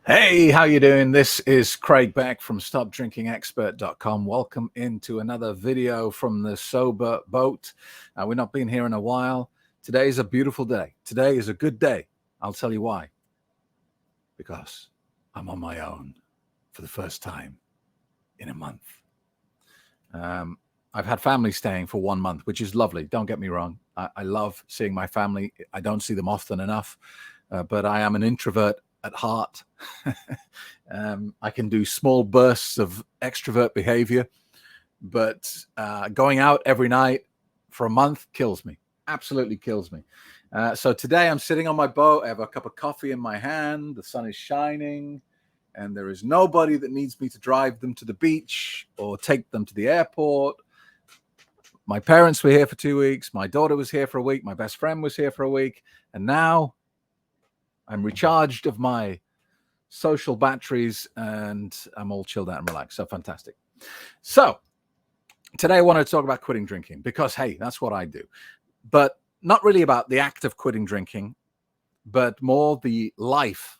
Hey, how you doing? This is Craig Beck from StopDrinkingExpert.com. Welcome into another video from the sober boat. We've not been here in a while. Today is a beautiful day. Today is a good day. I'll tell you why. Because I'm on my own for the first time in a month. I've had family staying for 1 month, which is lovely. Don't get me wrong. I love seeing my family. I don't see them often enough, but I am an introvert at heart. I can do small bursts of extrovert behavior, but going out every night for a month kills me, absolutely kills me. So today I'm sitting on my boat. I have a cup of coffee in my hand. The sun is shining and there is nobody that needs me to drive them to the beach or take them to the airport. My parents were here for 2 weeks. My daughter was here for a week. My best friend was here for a week. And now I'm recharged of my social batteries and I'm all chilled out and relaxed. So fantastic. So today I want to talk about quitting drinking because, hey, that's what I do. But not really about the act of quitting drinking, but more the life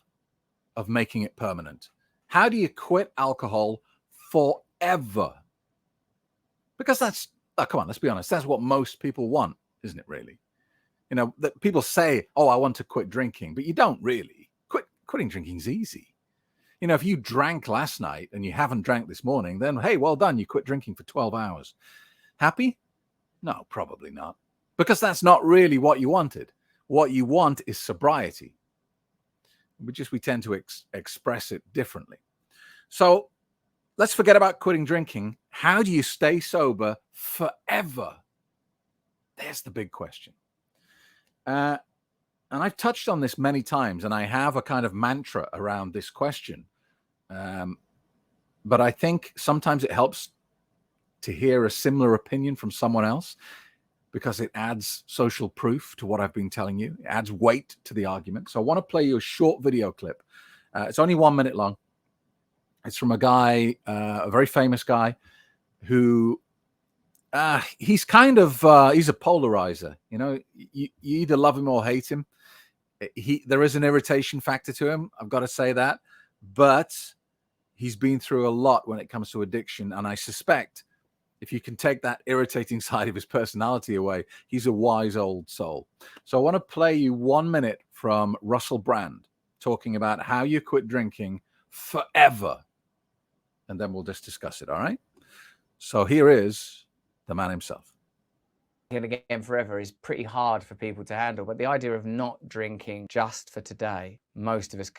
of making it permanent. How do you quit alcohol forever? Because that's, oh, come on, let's be honest. That's what most people want, isn't it, really? You know, that people say, oh, I want to quit drinking, but you don't really. Quitting drinking is easy. You know, if you drank last night and you haven't drank this morning, then, hey, well done. You quit drinking for 12 hours. Happy? No, probably not. Because that's not really what you wanted. What you want is sobriety. We tend to express it differently. So let's forget about quitting drinking. How do you stay sober forever? There's the big question. And I've touched on this many times, and I have a kind of mantra around this question. But I think sometimes it helps to hear a similar opinion from someone else because it adds social proof to what I've been telling you. It adds weight to the argument. So I want to play you a short video clip. It's only 1 minute long. It's from a guy, a very famous guy who he's kind of, he's a polarizer. You know, you either love him or hate him. There is an irritation factor to him. I've got to say that, but he's been through a lot when it comes to addiction. And I suspect if you can take that irritating side of his personality away, he's a wise old soul. So I want to play you 1 minute from Russell Brand talking about how you quit drinking forever. And then we'll just discuss it. All right. So here is the man himself. And again, forever is pretty hard for people to handle. But the idea of not drinking just for today, most of us,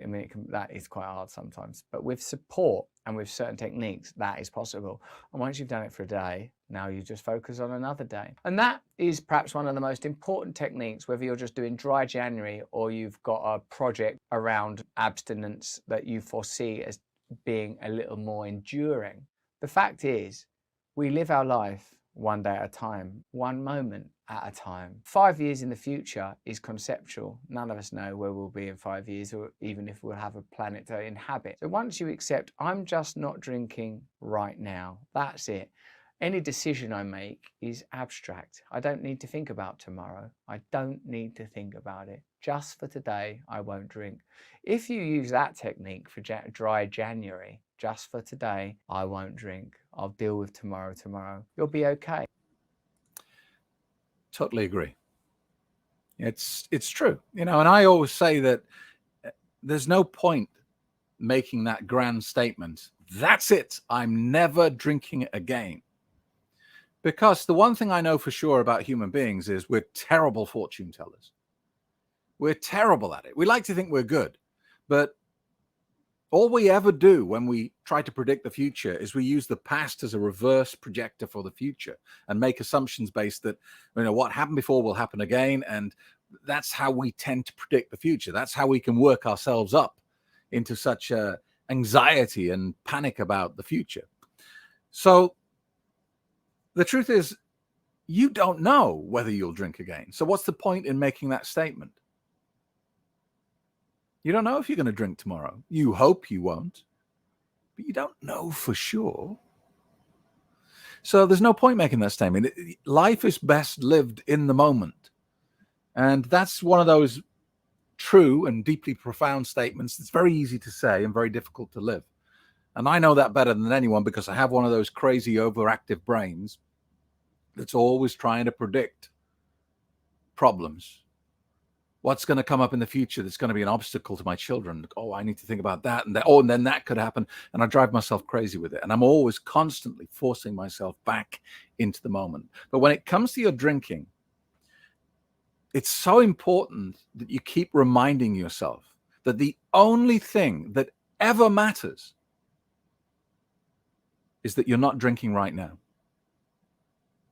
I mean, that is quite hard sometimes. But with support and with certain techniques, that is possible. And once you've done it for a day, now you just focus on another day. And that is perhaps one of the most important techniques, whether you're just doing dry January or you've got a project around abstinence that you foresee as being a little more enduring. The fact is, we live our life one day at a time, one moment at a time. 5 years in the future is conceptual. None of us know where we'll be in 5 years, or even if we'll have a planet to inhabit. So once you accept, I'm just not drinking right now, that's it. Any decision I make is abstract. I don't need to think about tomorrow. I don't need to think about it. Just for today, I won't drink. If you use that technique for dry January, just for today, I won't drink. I'll deal with tomorrow. You'll be okay. Totally agree. It's true, you know, and I always say that there's no point making that grand statement. That's it. I'm never drinking again. Because the one thing I know for sure about human beings is we're terrible fortune tellers. We're terrible at it. We like to think we're good, but all we ever do when we try to predict the future is we use the past as a reverse projector for the future and make assumptions based that, you know, what happened before will happen again. And that's how we tend to predict the future. That's how we can work ourselves up into such anxiety and panic about the future. So the truth is, you don't know whether you'll drink again. So what's the point in making that statement? You don't know if you're going to drink tomorrow. You hope you won't, but you don't know for sure. So there's no point making that statement. Life is best lived in the moment. And that's one of those true and deeply profound statements. It's very easy to say and very difficult to live. And I know that better than anyone because I have one of those crazy overactive brains that's always trying to predict problems. What's going to come up in the future that's going to be an obstacle to my children? Oh, I need to think about that and that. Oh, and then that could happen. And I drive myself crazy with it. And I'm always constantly forcing myself back into the moment. But when it comes to your drinking, it's so important that you keep reminding yourself that the only thing that ever matters is that you're not drinking right now.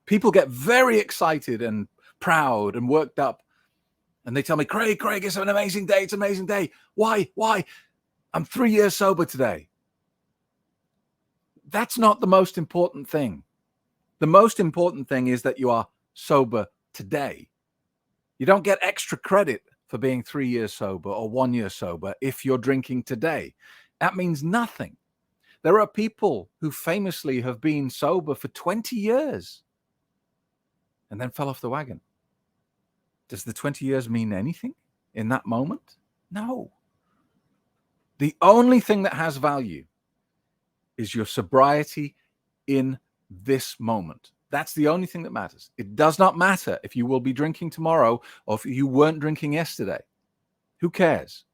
People get very excited and proud and worked up. And they tell me, Craig, it's an amazing day. It's an amazing day. Why? I'm 3 years sober today. That's not the most important thing. The most important thing is that you are sober today. You don't get extra credit for being 3 years sober or 1 year sober if you're drinking today. That means nothing. There are people who famously have been sober for 20 years and then fell off the wagon. Does the 20 years mean anything in that moment? No. The only thing that has value is your sobriety in this moment. That's the only thing that matters. It does not matter if you will be drinking tomorrow or if you weren't drinking yesterday. Who cares?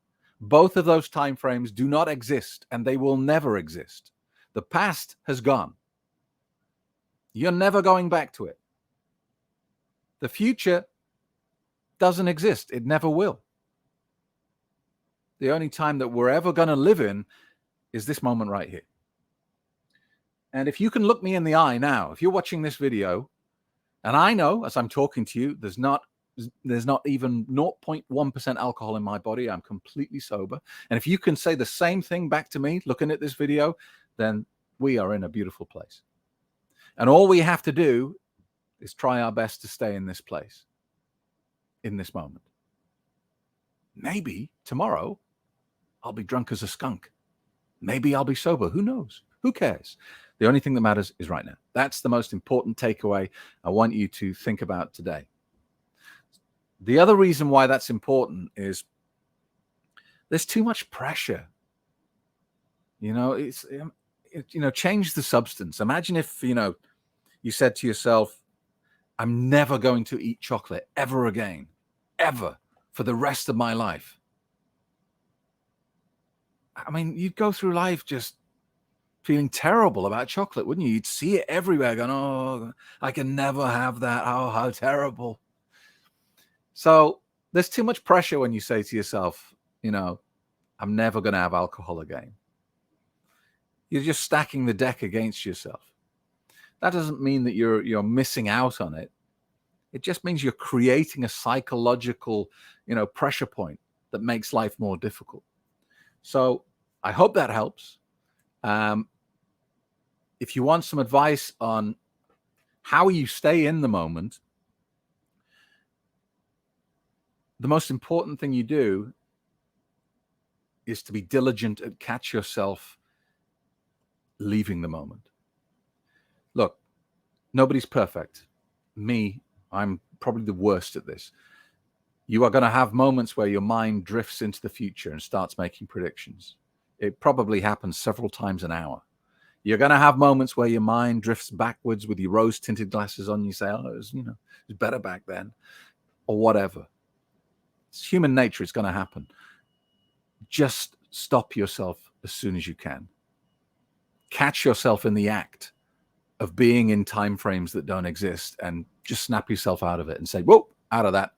Both of those time frames do not exist and they will never exist. The past has gone. You're never going back to it. The future doesn't exist. It never will. The only time that we're ever going to live in is this moment right here. And if you can look me in the eye now, if you're watching this video, and I know as I'm talking to you, there's not even 0.1% alcohol in my body. I'm completely sober. And if you can say the same thing back to me, looking at this video, then we are in a beautiful place. And all we have to do is try our best to stay in this place, in this moment. Maybe tomorrow I'll be drunk as a skunk. Maybe I'll be sober. Who knows? Who cares? The only thing that matters is right now. That's the most important takeaway I want you to think about today. The other reason why that's important is there's too much pressure. Change the substance. Imagine if, you said to yourself, I'm never going to eat chocolate ever again, ever, for the rest of my life. I mean, you'd go through life just feeling terrible about chocolate, wouldn't you? You'd see it everywhere going, oh, I can never have that. Oh, how terrible. So there's too much pressure when you say to yourself, I'm never going to have alcohol again. You're just stacking the deck against yourself. That doesn't mean that you're missing out on it. It just means you're creating a psychological, pressure point that makes life more difficult. So I hope that helps. If you want some advice on how you stay in the moment, the most important thing you do is to be diligent and catch yourself leaving the moment. Look, nobody's perfect. Me, I'm probably the worst at this. You are going to have moments where your mind drifts into the future and starts making predictions. It probably happens several times an hour. You're going to have moments where your mind drifts backwards with your rose-tinted glasses on. You say, oh, it was better back then, or whatever. It's human nature. It's going to happen. Just stop yourself as soon as you can. Catch yourself in the act of being in time frames that don't exist and just snap yourself out of it and say, whoa, out of that.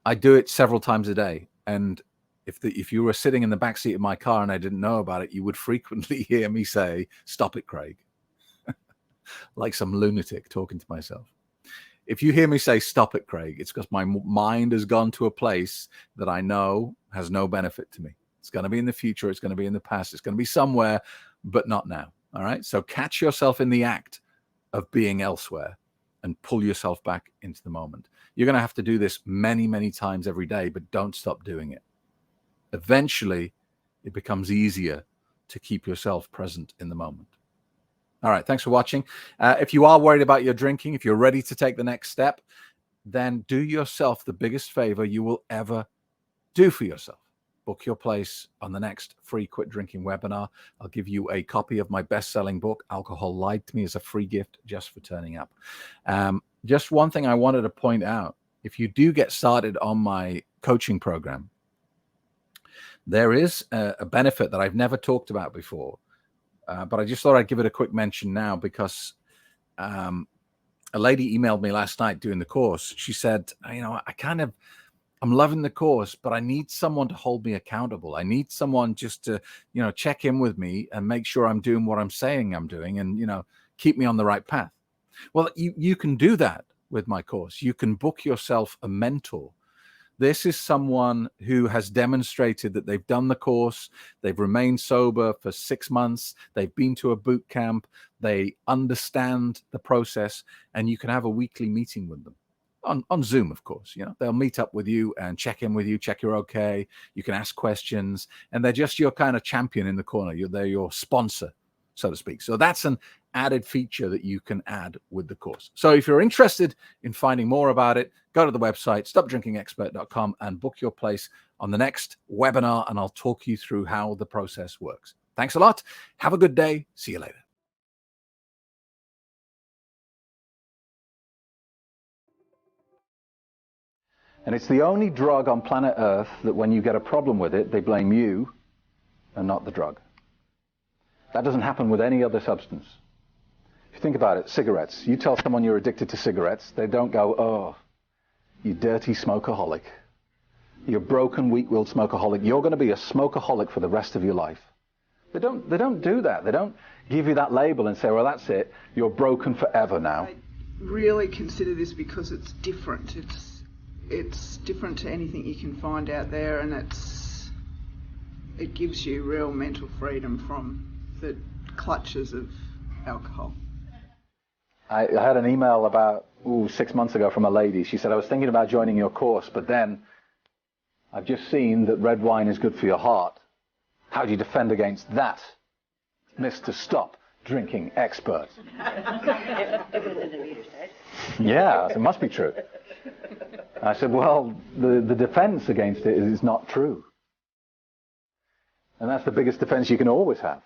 I do it several times a day. And if you were sitting in the backseat of my car and I didn't know about it, you would frequently hear me say, stop it, Craig. Like some lunatic talking to myself. If you hear me say, stop it, Craig, it's because my mind has gone to a place that I know has no benefit to me. It's going to be in the future. It's going to be in the past. It's going to be somewhere, but not now. All right. So catch yourself in the act of being elsewhere and pull yourself back into the moment. You're going to have to do this many, many times every day, but don't stop doing it. Eventually, it becomes easier to keep yourself present in the moment. All right. Thanks for watching. If you are worried about your drinking, if you're ready to take the next step, then do yourself the biggest favor you will ever do for yourself. Book your place on the next free Quit Drinking webinar. I'll give you a copy of my best-selling book, Alcohol Lied to Me, as a free gift just for turning up. Just one thing I wanted to point out. If you do get started on my coaching program, there is a benefit that I've never talked about before, but I just thought I'd give it a quick mention now because a lady emailed me last night doing the course. She said, I'm loving the course, but I need someone to hold me accountable. I need someone just to, check in with me and make sure I'm doing what I'm saying I'm doing and, keep me on the right path. Well, you can do that with my course. You can book yourself a mentor. This is someone who has demonstrated that they've done the course, they've remained sober for 6 months, they've been to a boot camp, they understand the process, and you can have a weekly meeting with them. On Zoom, of course. They'll meet up with you and check in with you, check you're okay. You can ask questions, and they're just your kind of champion in the corner. They're your sponsor, so to speak. So that's an added feature that you can add with the course. So if you're interested in finding more about it, go to the website, stopdrinkingexpert.com, and book your place on the next webinar, and I'll talk you through how the process works. Thanks a lot. Have a good day. See you later. And it's the only drug on planet Earth that when you get a problem with it, they blame you and not the drug. That doesn't happen with any other substance. If you think about it, cigarettes. You tell someone you're addicted to cigarettes, they don't go, oh, you dirty smokeaholic. You're broken, weak-willed smokeaholic. You're going to be a smokeaholic for the rest of your life. They don't do that. They don't give you that label and say, well, that's it. You're broken forever now. I really consider this because it's different. It's different to anything you can find out there, and it gives you real mental freedom from the clutches of alcohol. I had an email about 6 months ago from a lady. She said, I was thinking about joining your course, but then I've just seen that red wine is good for your heart. How do you defend against that, Mr. Stop Drinking Expert? Yeah, it must be true. I said, well, the defense against it is not true. And that's the biggest defense you can always have.